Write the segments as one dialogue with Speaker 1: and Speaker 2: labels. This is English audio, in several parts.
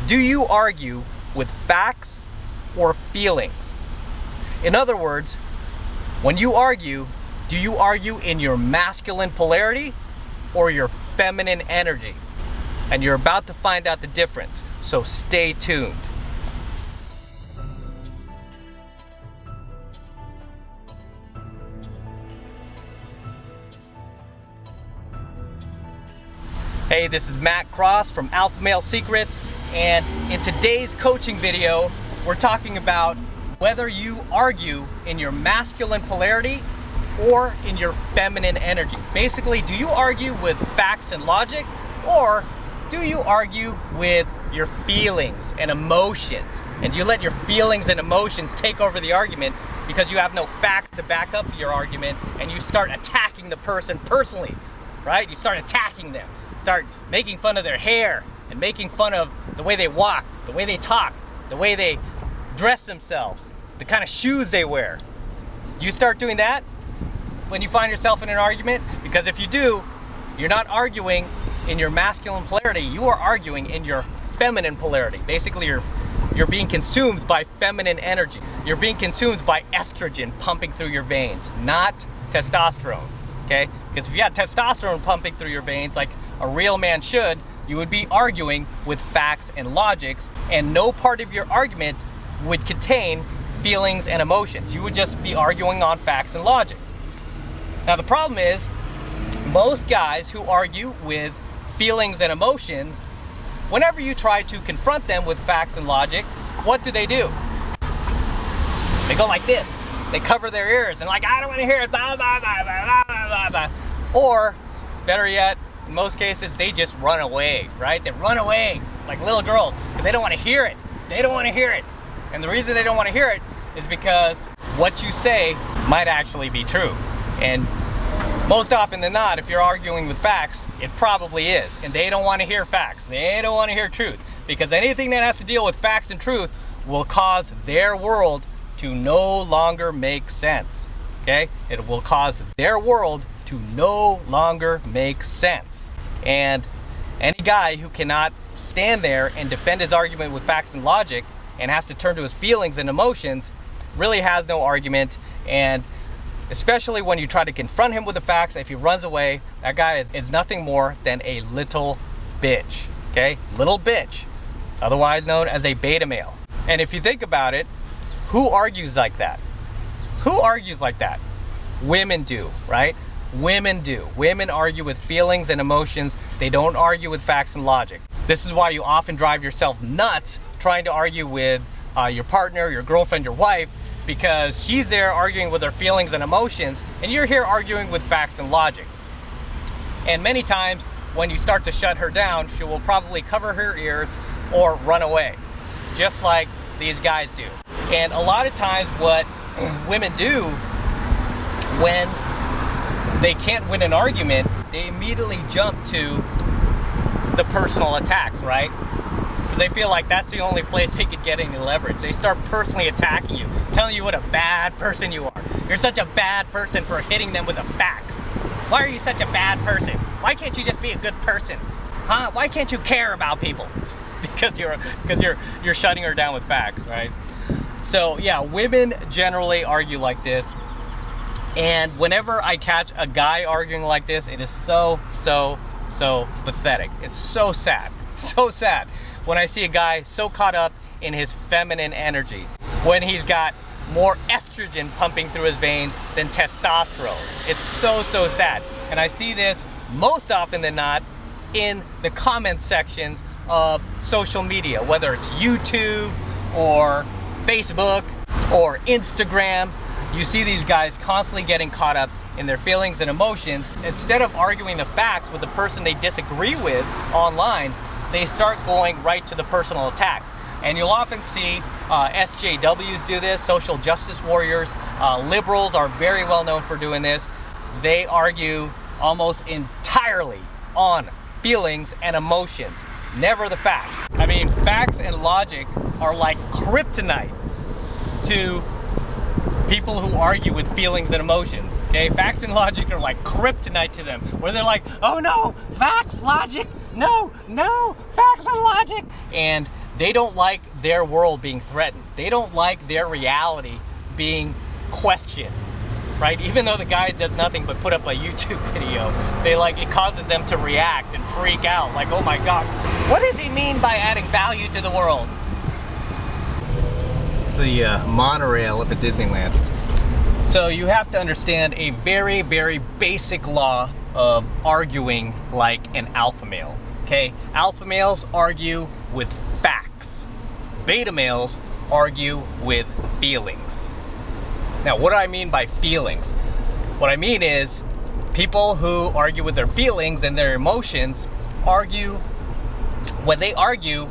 Speaker 1: Do you argue with facts or feelings? In other words, when you argue, do you argue in your masculine polarity or your feminine energy? And you're about to find out the difference, so stay tuned. Hey, this is Matt Cross from Alpha Male Secrets, and in today's coaching video, we're talking about whether you argue in your masculine polarity or in your feminine energy. Basically, do you argue with facts and logic, or do you argue with your feelings and emotions? And you let your feelings and emotions take over the argument because you have no facts to back up your argument, and you start attacking the person personally, right? You start attacking them. Start making fun of their hair and making fun of the way they walk, the way they talk, the way they dress themselves, the kind of shoes they wear. Do you start doing that when you find yourself in an argument? Because if you do, you're not arguing in your masculine polarity, you are arguing in your feminine polarity. Basically, you're being consumed by feminine energy. You're being consumed by estrogen pumping through your veins, not testosterone, okay? Because if you had testosterone pumping through your veins like a real man should, you would be arguing with facts and logics, and no part of your argument would contain feelings and emotions. You would just be arguing on facts and logic. Now the problem is, most guys who argue with feelings and emotions, whenever you try to confront them with facts and logic, what do? They go like this. They cover their ears and like, I don't want to hear it, blah, blah, blah, blah, blah, blah, blah. Or better yet, in most cases, they just run away, right? They run away like little girls because they don't want to hear it. They don't want to hear it. And the reason they don't want to hear it is because what you say might actually be true. And most often than not, if you're arguing with facts, it probably is. And they don't want to hear facts. They don't want to hear truth. Because anything that has to deal with facts and truth will cause their world to no longer make sense. Okay? It will cause their world to no longer make sense. And any guy who cannot stand there and defend his argument with facts and logic and has to turn to his feelings and emotions really has no argument. And especially when you try to confront him with the facts, if he runs away, that guy is nothing more than a little bitch. Okay? Little bitch. Otherwise known as a beta male. And if you think about it, who argues like that? Who argues like that? Women do, right? Women do. Women argue with feelings and emotions. They don't argue with facts and logic. This is why you often drive yourself nuts trying to argue with your partner, your girlfriend, your wife, because she's there arguing with her feelings and emotions, and you're here arguing with facts and logic. And many times when you start to shut her down, she will probably cover her ears or run away, just like these guys do. And a lot of times what women do when they can't win an argument, they immediately jump to the personal attacks, right? Because they feel like that's the only place they could get any leverage. They start personally attacking you, telling you what a bad person you are. You're such a bad person for hitting them with the facts. Why are you such a bad person? Why can't you just be a good person? Huh? Why can't you care about people? Because you're shutting her down with facts, right? So yeah, women generally argue like this. And whenever I catch a guy arguing like this, it is so pathetic. It's so sad. So sad when I see a guy so caught up in his feminine energy, when he's got more estrogen pumping through his veins than testosterone. It's so sad. And I see this most often than not in the comment sections of social media, whether it's YouTube or Facebook or Instagram. You see these guys constantly getting caught up in their feelings and emotions. Instead of arguing the facts with the person they disagree with online, they start going right to the personal attacks. And you'll often see SJWs do this, social justice warriors. Liberals are very well known for doing this. They argue almost entirely on feelings and emotions, never the facts. I mean, facts and logic are like kryptonite to people who argue with feelings and emotions. Okay, facts and logic are like kryptonite to them, where they're like, oh no, facts, logic, no, facts and logic. And They don't like their world being threatened. They don't like their reality being questioned, right? Even though the guy does nothing but put up a YouTube video, it causes them to react and freak out. Like, oh my God, what does he mean by adding value to the world? It's the monorail up at Disneyland. So you have to understand a very, very basic law of arguing like an alpha male, okay? Alpha males argue with facts. Beta males argue with feelings. Now, what do I mean by feelings? What I mean is people who argue with their feelings and their emotions when they argue,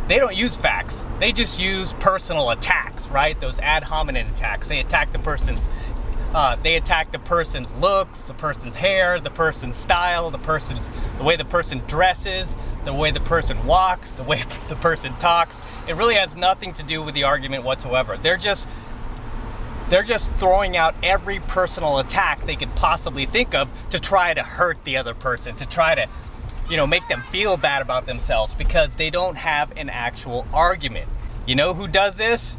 Speaker 1: they don't use facts. They just use personal attacks, right? Those ad hominem attacks. They attack the person's looks, the person's hair, the person's style, the way the person dresses, the way the person walks, the way the person talks. It really has nothing to do with the argument whatsoever. They're just throwing out every personal attack they could possibly think of to try to hurt the other person, to try to, make them feel bad about themselves because they don't have an actual argument. You know who does this?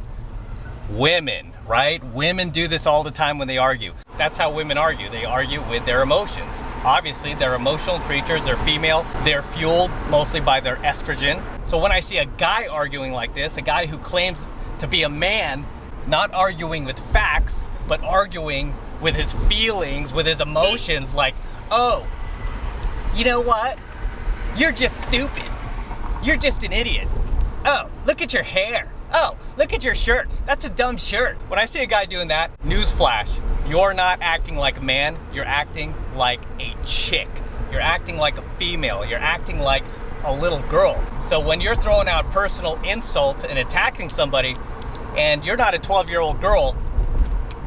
Speaker 1: Women, right? Women do this all the time when they argue. That's how women argue. They argue with their emotions. Obviously, they're emotional creatures. They're female. They're fueled mostly by their estrogen. So when I see a guy arguing like this, a guy who claims to be a man, not arguing with facts, but arguing with his feelings, with his emotions, like, oh, you know what? You're just stupid. You're just an idiot. Oh, look at your hair. Oh, look at your shirt. That's a dumb shirt. When I see a guy doing that, newsflash, you're not acting like a man. You're acting like a chick. You're acting like a female. You're acting like a little girl. So when you're throwing out personal insults and attacking somebody, and you're not a 12-year-old girl,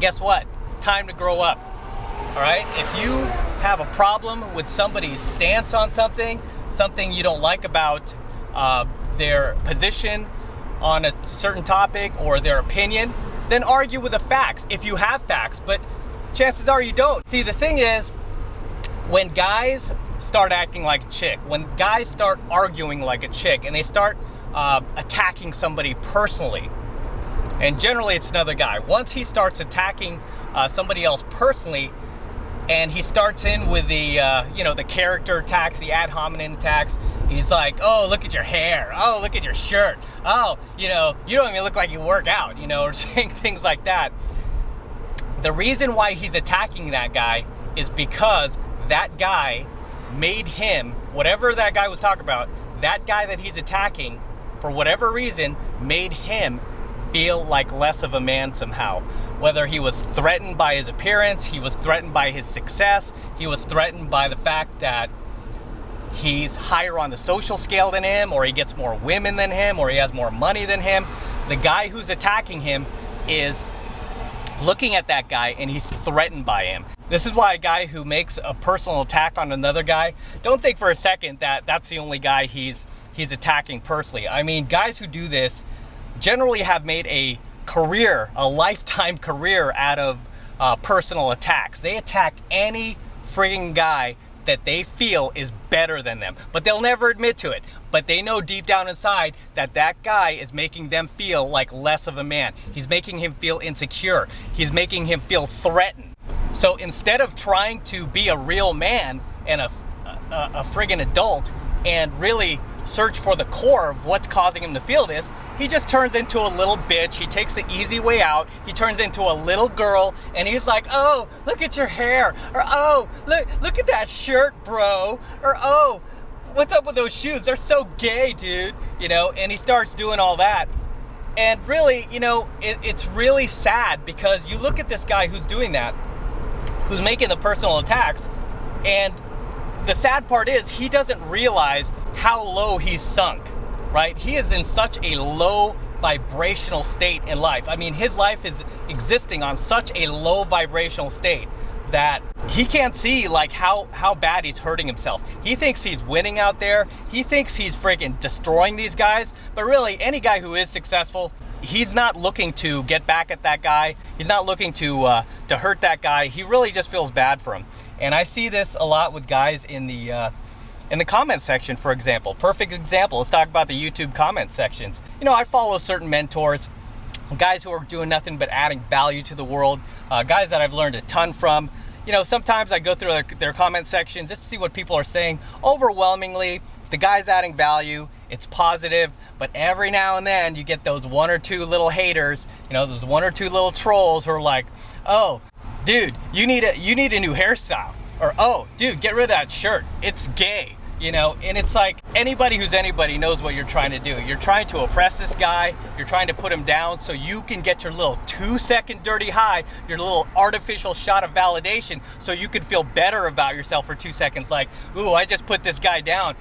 Speaker 1: guess what? Time to grow up, all right? If you have a problem with somebody's stance on something you don't like about their position on a certain topic or their opinion, then argue with the facts if you have facts, but chances are you don't. See, the thing is, when guys start acting like a chick, when guys start arguing like a chick, and they start attacking somebody personally, and generally it's another guy. Once he starts attacking somebody else personally, and he starts in with the, the character attacks, the ad hominem attacks, he's like, oh, look at your hair. Oh, look at your shirt. Oh, you don't even look like you work out, or saying things like that. The reason why he's attacking that guy is because that guy made him, whatever that guy was talking about, that guy that he's attacking, for whatever reason, made him feel like less of a man somehow. Whether he was threatened by his appearance, he was threatened by his success, he was threatened by the fact that he's higher on the social scale than him, or he gets more women than him, or he has more money than him. The guy who's attacking him is looking at that guy and he's threatened by him. This is why a guy who makes a personal attack on another guy, don't think for a second that that's the only guy he's attacking personally. I mean, guys who do this generally have made a career, a lifetime career out of personal attacks. They attack any frigging guy that they feel is better than them, but they'll never admit to it. But they know deep down inside that that guy is making them feel like less of a man. He's making him feel insecure. He's making him feel threatened. So instead of trying to be a real man and a friggin' adult and really search for the core of what's causing him to feel this, he just turns into a little bitch. He takes the easy way out. He turns into a little girl, and he's like, oh, look at your hair, or oh, look at that shirt, bro, or oh, what's up with those shoes? They're so gay, dude, and he starts doing all that. And really, it's really sad, because you look at this guy who's doing that, who's making the personal attacks, and the sad part is he doesn't realize how low he's sunk, right? He is in such a low vibrational state in life. I mean, his life is existing on such a low vibrational state that he can't see like how bad he's hurting himself. He thinks he's winning out there. He thinks he's freaking destroying these guys. But really, any guy who is successful, he's not looking to get back at that guy. He's not looking to hurt that guy. He really just feels bad for him. And I see this a lot with guys in the in the comment section, for example. Perfect example. Let's talk about the YouTube comment sections. You know, I follow certain mentors, guys who are doing nothing but adding value to the world, guys that I've learned a ton from. You know, sometimes I go through their comment sections just to see what people are saying. Overwhelmingly, if the guy's adding value, it's positive, but every now and then you get those one or two little haters, you know, those one or two little trolls who are like, oh, dude, you need a new hairstyle. Or, oh, dude, get rid of that shirt. It's gay. You know, and it's like anybody who's anybody knows what you're trying to do. You're trying to oppress this guy. You're trying to put him down so you can get your little 2-second dirty high, your little artificial shot of validation, so you can feel better about yourself for 2 seconds. Like, ooh, I just put this guy down.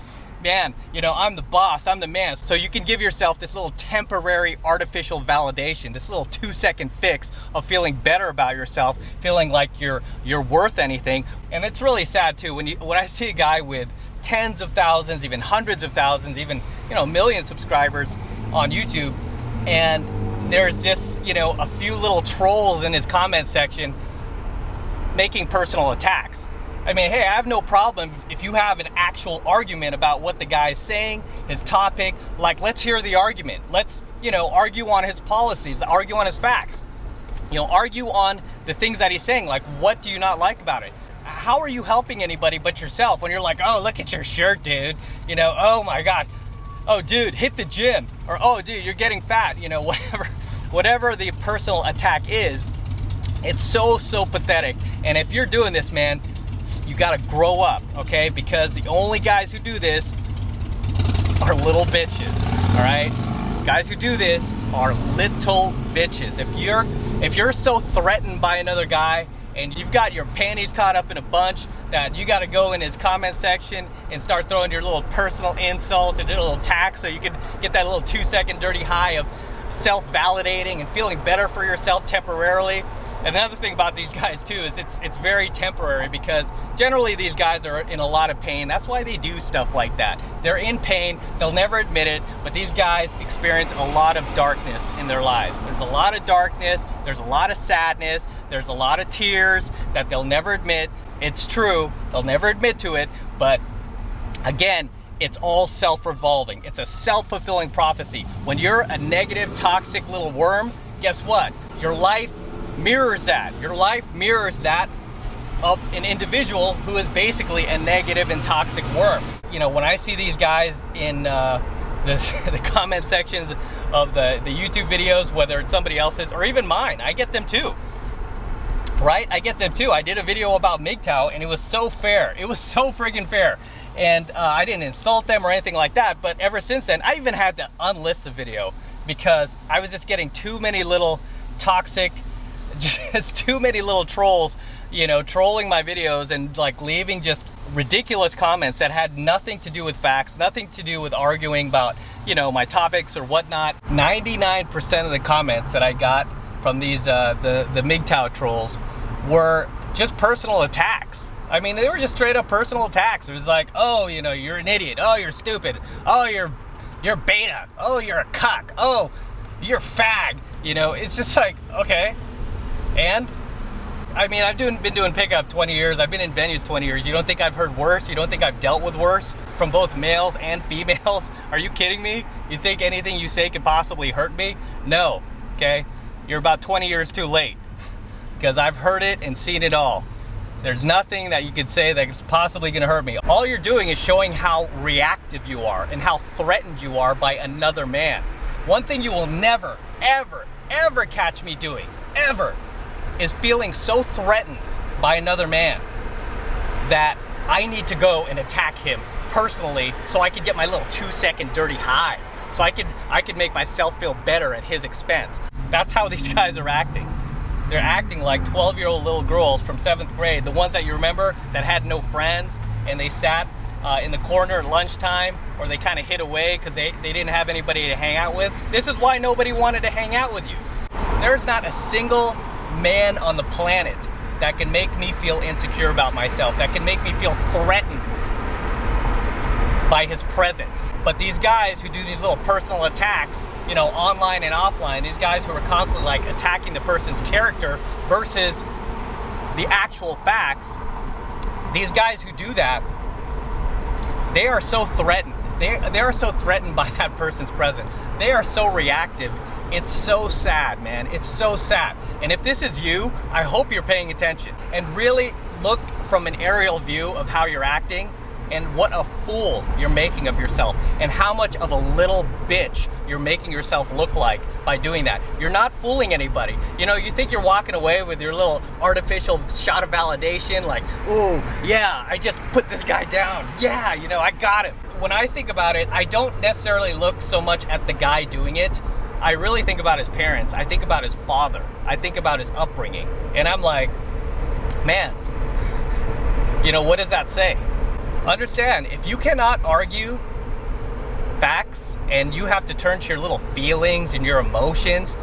Speaker 1: Man, you know, I'm the boss, I'm the man. So you can give yourself this little temporary artificial validation, this little 2-second fix of feeling better about yourself, feeling like you're worth anything. And it's really sad too when I see a guy with tens of thousands, even hundreds of thousands, even, you know, million subscribers on YouTube, and there's just, you know, a few little trolls in his comment section making personal attacks. I mean, hey, I have no problem if you have an actual argument about what the guy is saying, his topic. Like, let's hear the argument. Let's, you know, argue on his policies, argue on his facts, you know, argue on the things that he's saying. Like, what do you not like about it? How are you helping anybody but yourself when you're like, oh, look at your shirt, dude. You know, oh my God. Oh, dude, hit the gym. Or, oh, dude, you're getting fat. You know, whatever the personal attack is, it's so pathetic. And if you're doing this, man, you gotta grow up, okay? Because the only guys who do this are little bitches, all right? Guys who do this are little bitches. If you're so threatened by another guy, and you've got your panties caught up in a bunch that you got to go in his comment section and start throwing your little personal insults and your little attacks so you can get that little 2-second dirty high of self-validating and feeling better for yourself temporarily. And another thing about these guys too is it's very temporary, because generally these guys are in a lot of pain. That's why they do stuff like that. They're in pain, they'll never admit it, but these guys experience a lot of darkness in their lives. There's a lot of darkness, there's a lot of sadness, there's a lot of tears that they'll never admit. It's true, they'll never admit to it, but again, it's all self-revolving. It's a self-fulfilling prophecy. When you're a negative, toxic little worm, guess what? Your life mirrors that. Your life mirrors that of an individual who is basically a negative and toxic worm. You know, when I see these guys in the comment sections of the YouTube videos, whether it's somebody else's or even mine, I get them too. Right? I get them too. I did a video about MGTOW and it was so fair. It was so friggin' fair. And I didn't insult them or anything like that, but ever since then, I even had to unlist the video because I was just getting too many little toxic, just too many little trolls, you know, trolling my videos and like leaving just ridiculous comments that had nothing to do with facts, nothing to do with arguing about, you know, my topics or whatnot. 99% of the comments that I got from these the MGTOW trolls were just personal attacks. I mean, they were just straight up personal attacks. It was like, oh, you know, you're an idiot. Oh, you're stupid. Oh, you're beta. Oh, you're a cuck. Oh, you're fag. You know, it's just like, okay. And I mean, I've been doing pickup 20 years. I've been in venues 20 years. You don't think I've heard worse? You don't think I've dealt with worse from both males and females? Are you kidding me? You think anything you say could possibly hurt me? No, okay? You're about 20 years too late, because I've heard it and seen it all. There's nothing that you could say that's possibly gonna hurt me. All you're doing is showing how reactive you are and how threatened you are by another man. One thing you will never, ever catch me doing, ever, is feeling so threatened by another man that I need to go and attack him personally so I can get my little 2-second dirty high. So I could make myself feel better at his expense. That's how these guys are acting. They're acting like 12-year-old little girls from 7th grade, the ones that you remember that had no friends and they sat in the corner at lunchtime, or they kind of hid away because they didn't have anybody to hang out with. This is why nobody wanted to hang out with you. There's not a single man on the planet that can make me feel insecure about myself, that can make me feel threatened by his presence. But these guys who do these little personal attacks, you know, online and offline, these guys who are constantly like attacking the person's character versus the actual facts, these guys who do that, they are so threatened. They are so threatened by that person's presence. They are so reactive. It's so sad, man. It's so sad. And if this is you, I hope you're paying attention and really look from an aerial view of how you're acting and what a fool you're making of yourself and how much of a little bitch you're making yourself look like by doing that. You're not fooling anybody. You know, you think you're walking away with your little artificial shot of validation, like, ooh, yeah, I just put this guy down. Yeah, you know, I got him. When I think about it, I don't necessarily look so much at the guy doing it. I really think about his parents. I think about his father. I think about his upbringing. And I'm like, man, you know, what does that say? Understand, if you cannot argue facts and you have to turn to your little feelings and your emotions,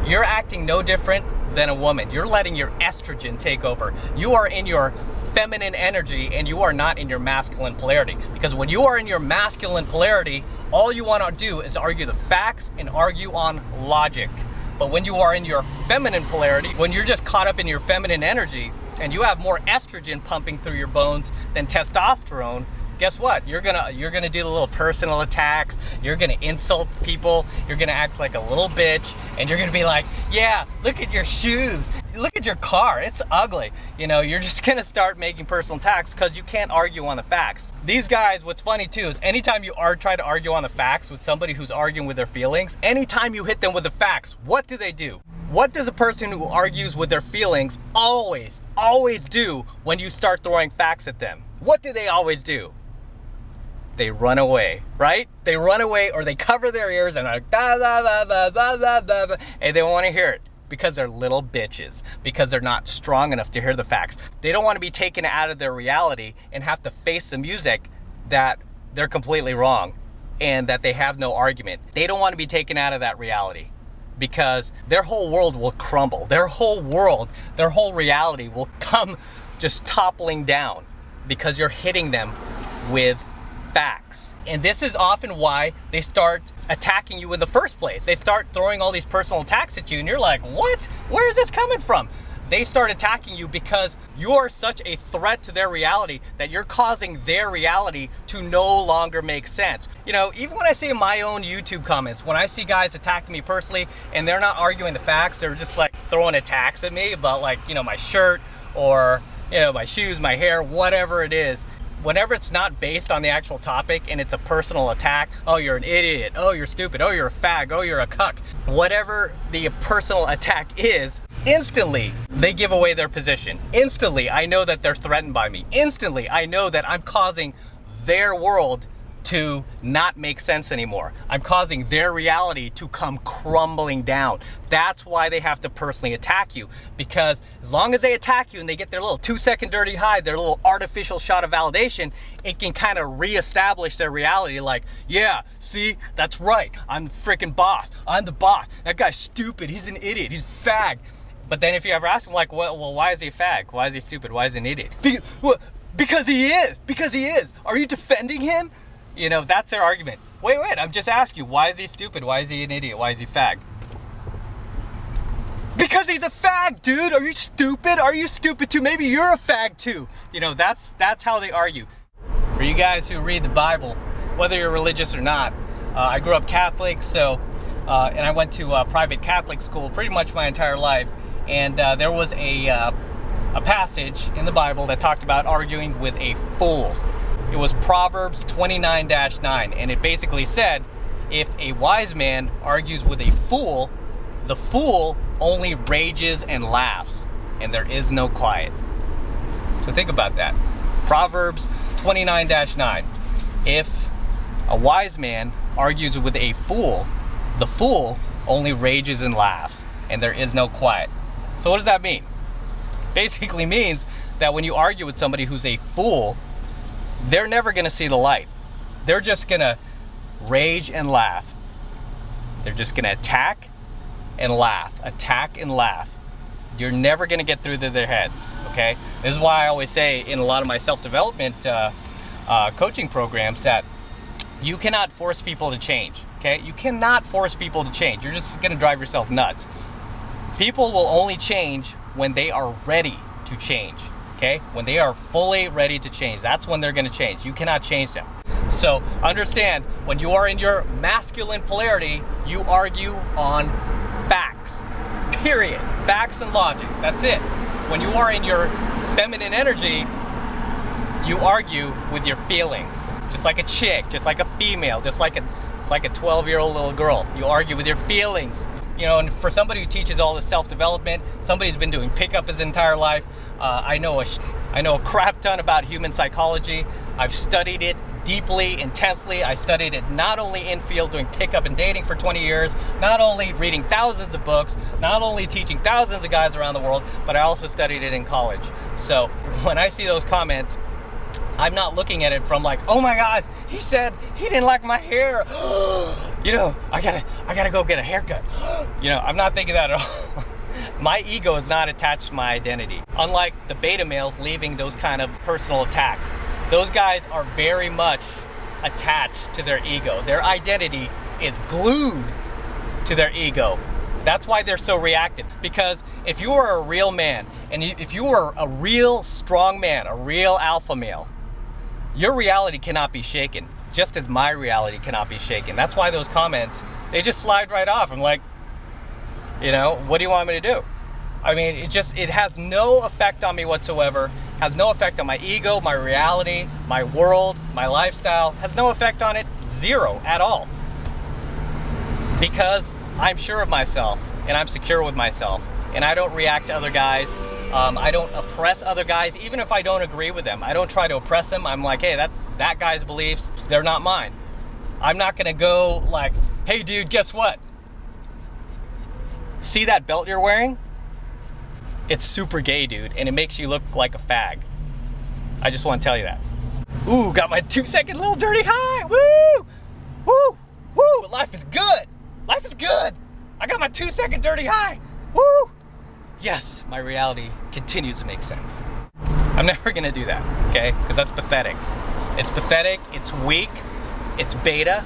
Speaker 1: you're acting no different than a woman. You're letting your estrogen take over. You are in your feminine energy and you are not in your masculine polarity. Because when you are in your masculine polarity, all you want to do is argue the facts and argue on logic. But when you are in your feminine polarity, when you're just caught up in your feminine energy, and you have more estrogen pumping through your bones than testosterone, guess what? You're gonna do the little personal attacks. You're gonna insult people. You're gonna act like a little bitch, and you're gonna be like, yeah, look at your shoes. Look at your car. It's ugly. You know, you're just gonna start making personal attacks because you can't argue on the facts. These guys, what's funny too is anytime you try to argue on the facts with somebody who's arguing with their feelings, anytime you hit them with the facts, what do? What does a person who argues with their feelings always do when you start throwing facts at them? What do they always do? They run away, right? They run away or they cover their ears and are like, da, da, da, da, da, da, da, da, and they don't want to hear it because they're little bitches, because they're not strong enough to hear the facts. They don't want to be taken out of their reality and have to face the music that they're completely wrong and that they have no argument. They don't want to be taken out of that reality, because their whole world will crumble. Their whole world, their whole reality will come just toppling down because you're hitting them with facts. And this is often why they start attacking you in the first place. They start throwing all these personal attacks at you and you're like, what? Where is this coming from? They start attacking you because you are such a threat to their reality that you're causing their reality to no longer make sense. You know, even when I see in my own YouTube comments, when I see guys attacking me personally and they're not arguing the facts, they're just like throwing attacks at me about, like, you know, my shirt or, you know, my shoes, my hair, whatever it is. Whenever it's not based on the actual topic and it's a personal attack, oh, you're an idiot, oh, you're stupid, oh, you're a fag, oh, you're a cuck, whatever the personal attack is, instantly they give away their position. Instantly, I know that they're threatened by me. Instantly, I know that I'm causing their world to not make sense anymore. I'm causing their reality to come crumbling down. That's why they have to personally attack you, because as long as they attack you and they get their little 2-second dirty high, their little artificial shot of validation, it can kind of reestablish their reality like, yeah, see, that's right, I'm the freaking boss. I'm the boss. That guy's stupid. He's an idiot. He's a fag. But then if you ever ask him, like, well, why is he a fag? Why is he stupid? Why is he an idiot? Because he is. Because he is. Are you defending him? You know, that's their argument. Wait, I'm just asking you, why is he stupid? Why is he an idiot? Why is he fag? Because he's a fag, dude. Are you stupid? Are you stupid too? Maybe you're a fag too. You know, that's how they argue. For you guys who read the Bible, whether you're religious or not, I grew up Catholic, so and I went to a private Catholic school pretty much my entire life, and there was a passage in the Bible that talked about arguing with a fool. It was Proverbs 29-9, and it basically said, if a wise man argues with a fool, the fool only rages and laughs, and there is no quiet. So think about that. Proverbs 29-9. If a wise man argues with a fool, the fool only rages and laughs, and there is no quiet. So what does that mean? Basically means that when you argue with somebody who's a fool, they're never going to see the light. They're just going to rage and laugh. They're just going to attack and laugh, attack and laugh. You're never going to get through to their heads, okay? This is why I always say in a lot of my self-development coaching programs that you cannot force people to change, okay? You cannot force people to change. You're just going to drive yourself nuts. People will only change when they are ready to change. Okay? When they are fully ready to change, that's when they're going to change. You cannot change them. So understand, when you are in your masculine polarity, you argue on facts, period. Facts and logic, that's it. When you are in your feminine energy, you argue with your feelings. Just like a chick, just like a female, just like a 12-year-old little girl. You argue with your feelings. You know, and for somebody who teaches all this self-development, somebody who's been doing pickup his entire life, I know a crap ton about human psychology. I've studied it deeply, intensely. I studied it not only in field doing pickup and dating for 20 years, not only reading thousands of books, not only teaching thousands of guys around the world, but I also studied it in college. So when I see those comments, I'm not looking at it from like, oh my God, he said he didn't like my hair. You know, I gotta go get a haircut. You know, I'm not thinking that at all. My ego is not attached to my identity. Unlike the beta males leaving those kind of personal attacks. Those guys are very much attached to their ego. Their identity is glued to their ego. That's why they're so reactive. Because if you are a real man, and if you are a real strong man, a real alpha male, your reality cannot be shaken, just as my reality cannot be shaken. That's why those comments, they just slide right off. I'm like, you know, what do you want me to do? I mean, it has no effect on me whatsoever, has no effect on my ego, my reality, my world, my lifestyle, has no effect on it, zero at all. Because I'm sure of myself, and I'm secure with myself, and I don't react to other guys. I don't oppress other guys, even if I don't agree with them. I don't try to oppress them. I'm like, hey, that's that guy's beliefs, they're not mine. I'm not gonna go like, hey dude, guess what? See that belt you're wearing? It's super gay, dude, and it makes you look like a fag. I just want to tell you that. Ooh, got my 2-second little dirty high. Woo! Woo! Woo! Life is good. Life is good. I got my 2-second dirty high. Woo! Yes, my reality continues to make sense. I'm never gonna do that, okay? Because that's pathetic. It's pathetic, it's weak, it's beta.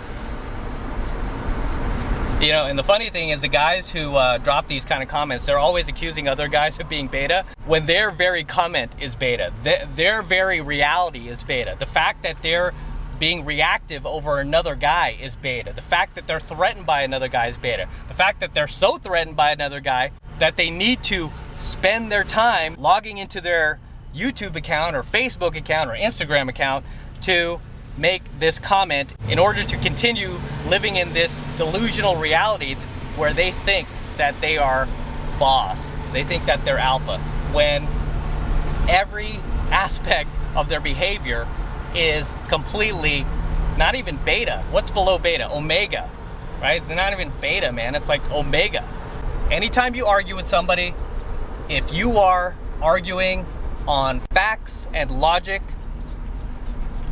Speaker 1: You know, and the funny thing is the guys who drop these kind of comments, they're always accusing other guys of being beta when their very comment is beta. Their very reality is beta. The fact that they're being reactive over another guy is beta. The fact that they're threatened by another guy is beta. The fact that they're so threatened by another guy that they need to spend their time logging into their YouTube account or Facebook account or Instagram account to make this comment in order to continue living in this delusional reality where they think that they are boss. They think that they're alpha, when every aspect of their behavior is completely not even beta. What's below beta? Omega, right? They're not even beta, man. It's like omega. Anytime you argue with somebody, if you are arguing on facts and logic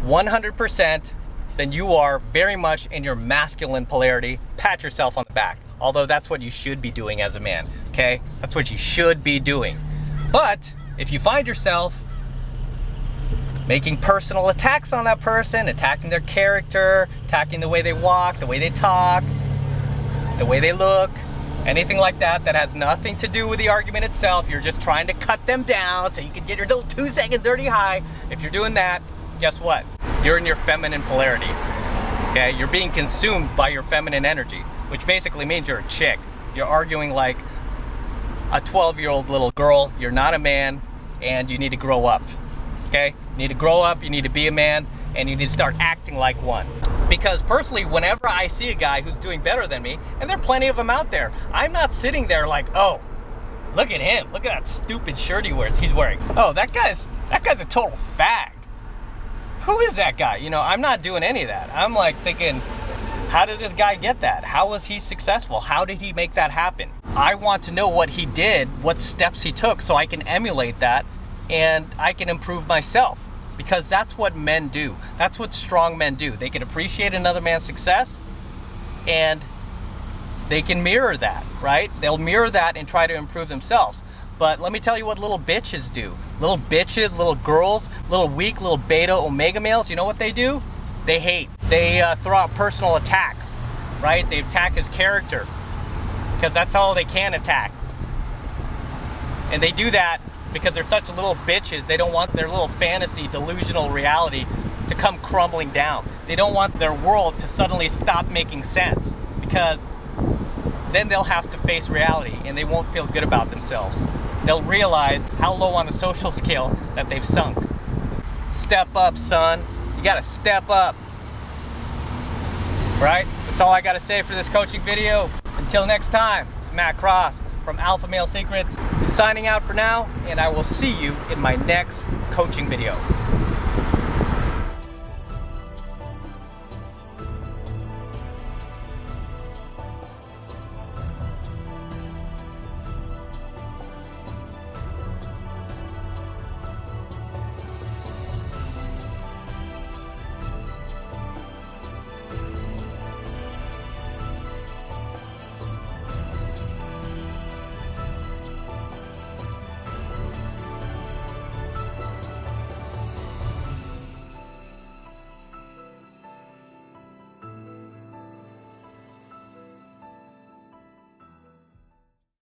Speaker 1: 100%, then you are very much in your masculine polarity. Pat yourself on the back. Although that's what you should be doing as a man, okay? That's what you should be doing. But if you find yourself making personal attacks on that person, attacking their character, attacking the way they walk, the way they talk, the way they look, anything like that that has nothing to do with the argument itself, you're just trying to cut them down so you can get your little 2-second dirty high. If you're doing that, guess what? You're in your feminine polarity, okay? You're being consumed by your feminine energy, which basically means you're a chick. You're arguing like a 12-year-old little girl. You're not a man, and you need to grow up, okay? You need to grow up, you need to be a man, and you need to start acting like one. Because personally, whenever I see a guy who's doing better than me, and there are plenty of them out there, I'm not sitting there like, oh, look at him, look at that stupid shirt he's wearing. Oh, that guy's a total fag. Who is that guy? You know, I'm not doing any of that. I'm like thinking, how did this guy get that? How was he successful? How did he make that happen? I want to know what he did, what steps he took, so I can emulate that and I can improve myself. Because that's what men do. That's what strong men do. They can appreciate another man's success and they can mirror that, right? They'll mirror that and try to improve themselves. But let me tell you what little bitches do. Little bitches, little girls, little weak, little beta omega males, you know what they do? They hate. They throw out personal attacks, right? They attack his character because that's all they can attack. And they do that because they're such little bitches. They don't want their little fantasy, delusional reality to come crumbling down. They don't want their world to suddenly stop making sense, because then they'll have to face reality and they won't feel good about themselves. They'll realize how low on the social scale that they've sunk. Step up, son. You gotta step up. Right? That's all I gotta say for this coaching video. Until next time, it's Matt Cross from Alpha Male Secrets, signing out for now, and I will see you in my next coaching video.